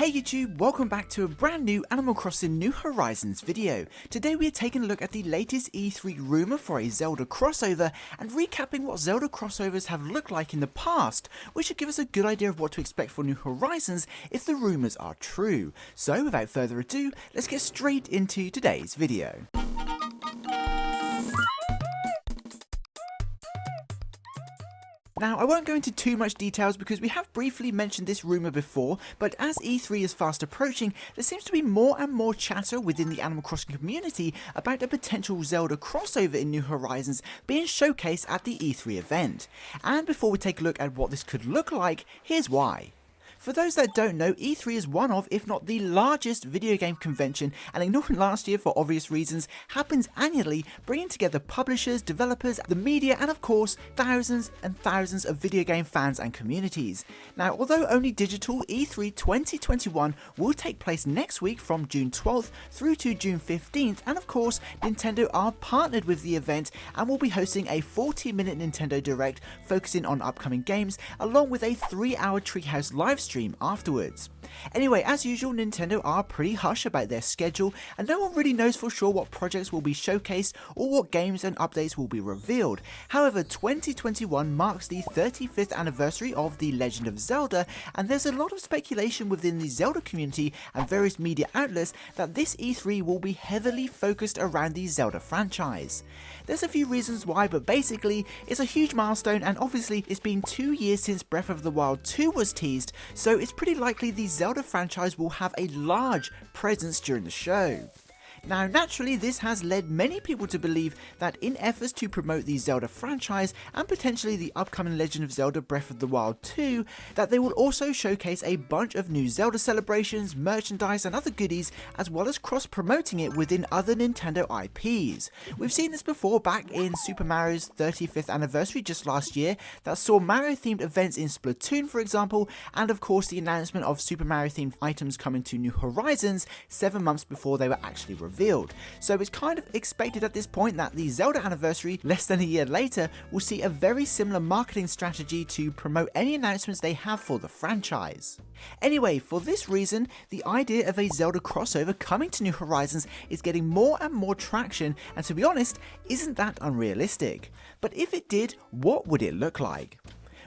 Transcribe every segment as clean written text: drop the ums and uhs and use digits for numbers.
Hey YouTube, welcome back to a brand new Animal Crossing New Horizons video. Today we are taking a look at the latest E3 rumour for a Zelda crossover and recapping what Zelda crossovers have looked like in the past, which should give us a good idea of what to expect for New Horizons if the rumours are true. So without further ado, let's get straight into today's video. Now, I won't go into too much details because we have briefly mentioned this rumour before, but as E3 is fast approaching, there seems to be more and more chatter within the Animal Crossing community about a potential Zelda crossover in New Horizons being showcased at the E3 event. And before we take a look at what this could look like, here's why. For those that don't know, E3 is one of, if not the largest video game convention, and ignoring last year for obvious reasons, happens annually, bringing together publishers, developers, the media, and of course, thousands and thousands of video game fans and communities. Now, although only digital, E3 2021 will take place next week from June 12th through to June 15th, and of course, Nintendo are partnered with the event and will be hosting a 40-minute Nintendo Direct focusing on upcoming games, along with a 3-hour Treehouse livestream afterwards. Anyway, as usual, Nintendo are pretty hush about their schedule and no one really knows for sure what projects will be showcased or what games and updates will be revealed. However, 2021 marks the 35th anniversary of The Legend of Zelda, and there's a lot of speculation within the Zelda community and various media outlets that this E3 will be heavily focused around the Zelda franchise. There's a few reasons why, but basically it's a huge milestone, and obviously it's been 2 years since Breath of the Wild 2 was teased, so it's pretty likely the Zelda franchise will have a large presence during the show. Now, naturally, this has led many people to believe that in efforts to promote the Zelda franchise and potentially the upcoming Legend of Zelda Breath of the Wild 2, that they will also showcase a bunch of new Zelda celebrations, merchandise and other goodies, as well as cross-promoting it within other Nintendo IPs. We've seen this before back in Super Mario's 35th anniversary just last year, that saw Mario-themed events in Splatoon, for example, and of course the announcement of Super Mario-themed items coming to New Horizons 7 months before they were actually revealed. So it's kind of expected at this point that the Zelda anniversary, less than a year later, will see a very similar marketing strategy to promote any announcements they have for the franchise. Anyway, for this reason, the idea of a Zelda crossover coming to New Horizons is getting more and more traction, and to be honest, isn't that unrealistic. But if it did, what would it look like?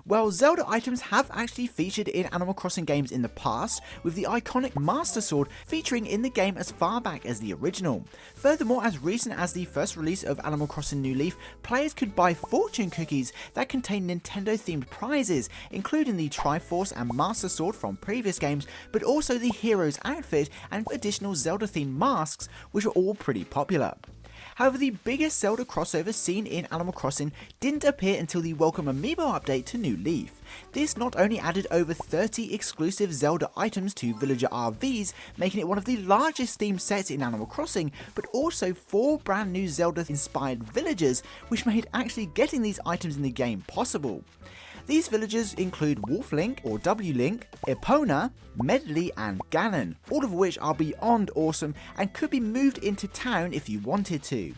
Well, Zelda items have actually featured in Animal Crossing games in the past, with the iconic Master Sword featuring in the game as far back as the original. Furthermore, as recent as the first release of Animal Crossing New Leaf, players could buy fortune cookies that contain Nintendo-themed prizes, including the Triforce and Master Sword from previous games, but also the hero's outfit and additional Zelda-themed masks, which are all pretty popular. However, the biggest Zelda crossover seen in Animal Crossing didn't appear until the Welcome Amiibo update to New Leaf. This not only added over 30 exclusive Zelda items to villager RVs, making it one of the largest themed sets in Animal Crossing, but also 4 brand new Zelda-inspired villagers, which made actually getting these items in the game possible. These villagers include Wolf Link or W Link, Epona, Medley and Ganon, all of which are beyond awesome and could be moved into town if you wanted to.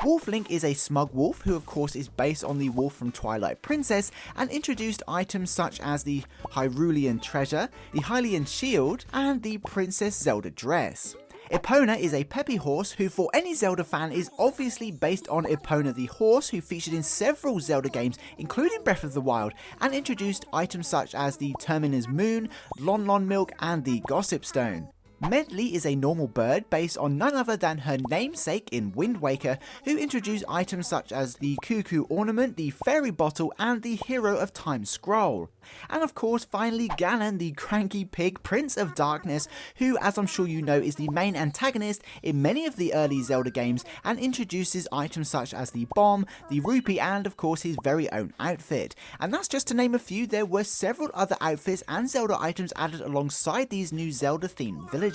Wolf Link is a smug wolf who of course is based on the wolf from Twilight Princess and introduced items such as the Hyrulean treasure, the Hylian shield and the Princess Zelda dress. Epona is a peppy horse who for any Zelda fan is obviously based on Epona the horse, who featured in several Zelda games including Breath of the Wild and introduced items such as the Termina's Moon, Lon Lon Milk and the Gossip Stone. Medley is a normal bird based on none other than her namesake in Wind Waker, who introduced items such as the Cuckoo Ornament, the Fairy Bottle and the Hero of Time Scroll. And of course, finally Ganon, the cranky pig Prince of Darkness, who, as I'm sure you know, is the main antagonist in many of the early Zelda games and introduces items such as the bomb, the rupee and of course his very own outfit. And that's just to name a few. There were several other outfits and Zelda items added alongside these new Zelda themed villagers.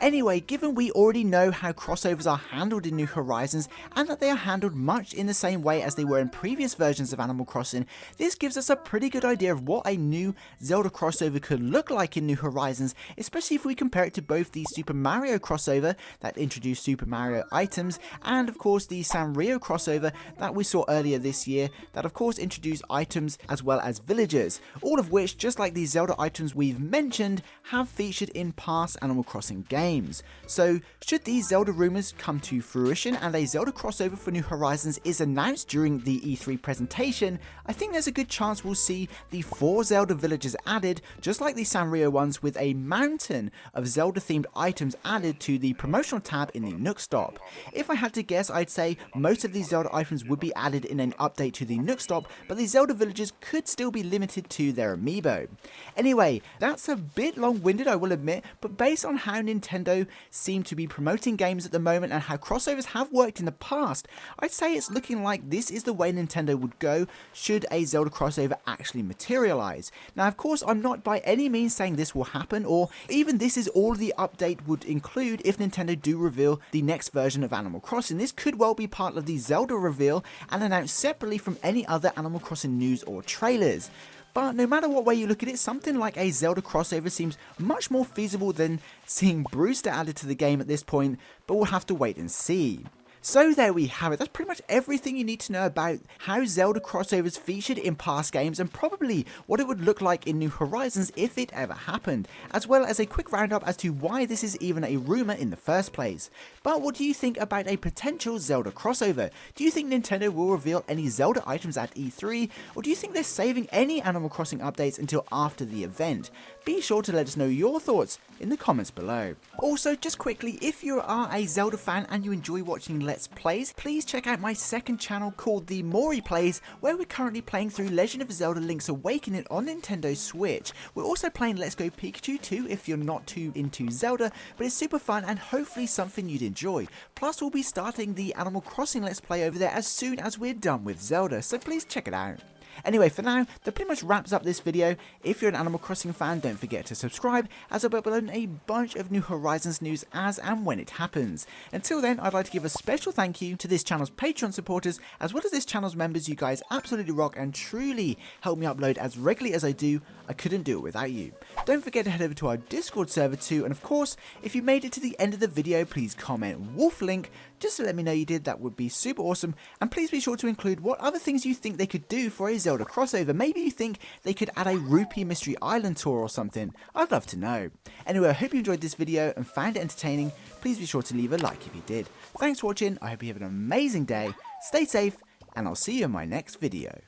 Anyway, given we already know how crossovers are handled in New Horizons and that they are handled much in the same way as they were in previous versions of Animal Crossing, this gives us a pretty good idea of what a new Zelda crossover could look like in New Horizons, especially if we compare it to both the Super Mario crossover that introduced Super Mario items and of course the Sanrio crossover that we saw earlier this year that of course introduced items as well as villagers, all of which, just like the Zelda items we've mentioned, have featured in past Animal Crossing games. So should these Zelda rumours come to fruition and a Zelda crossover for New Horizons is announced during the E3 presentation, I think there's a good chance we'll see the 4 Zelda Villagers added, just like the Sanrio ones, with a mountain of Zelda themed items added to the promotional tab in the Nook Stop. If I had to guess, I'd say most of these Zelda items would be added in an update to the Nook Stop, but the Zelda Villagers could still be limited to their amiibo. Anyway, that's a bit long-winded, I will admit, but based on how Nintendo seem to be promoting games at the moment and how crossovers have worked in the past, I'd say it's looking like this is the way Nintendo would go should a Zelda crossover actually materialize. Now of course I'm not by any means saying this will happen, or even this is all the update would include if Nintendo do reveal the next version of Animal Crossing. This could well be part of the Zelda reveal and announced separately from any other Animal Crossing news or trailers. But no matter what way you look at it, something like a Zelda crossover seems much more feasible than seeing Brewster added to the game at this point, but we'll have to wait and see. So there we have it. That's pretty much everything you need to know about how Zelda crossovers featured in past games and probably what it would look like in New Horizons if it ever happened, as well as a quick roundup as to why this is even a rumour in the first place. But what do you think about a potential Zelda crossover? Do you think Nintendo will reveal any Zelda items at E3, or do you think they're saving any Animal Crossing updates until after the event? Be sure to let us know your thoughts in the comments below. Also, just quickly, if you are a Zelda fan and you enjoy watching Let's Plays, please check out my second channel called The Mori Plays, where we're currently playing through Legend of Zelda Link's Awakening on Nintendo Switch. We're also playing Let's Go Pikachu 2 if you're not too into Zelda, but it's super fun and hopefully something you'd enjoy. Plus, we'll be starting the Animal Crossing Let's Play over there as soon as we're done with Zelda, so please check it out. Anyway, for now, that pretty much wraps up this video. If you're an Animal Crossing fan, don't forget to subscribe, as I'll be uploading a bunch of New Horizons news as and when it happens. Until then, I'd like to give a special thank you to this channel's Patreon supporters, as well as this channel's members. You guys absolutely rock and truly help me upload as regularly as I do. I couldn't do it without you. Don't forget to head over to our Discord server too, and of course, if you made it to the end of the video, please comment Wolf Link, just to let me know you did. That would be super awesome. And please be sure to include what other things you think they could do for a Zelda crossover. Maybe you think they could add a Rupee Mystery Island tour or something. I'd love to know. Anyway, I hope you enjoyed this video and found it entertaining. Please be sure to leave a like if you did. Thanks for watching. I hope you have an amazing day. Stay safe, and I'll see you in my next video.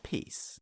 Peace.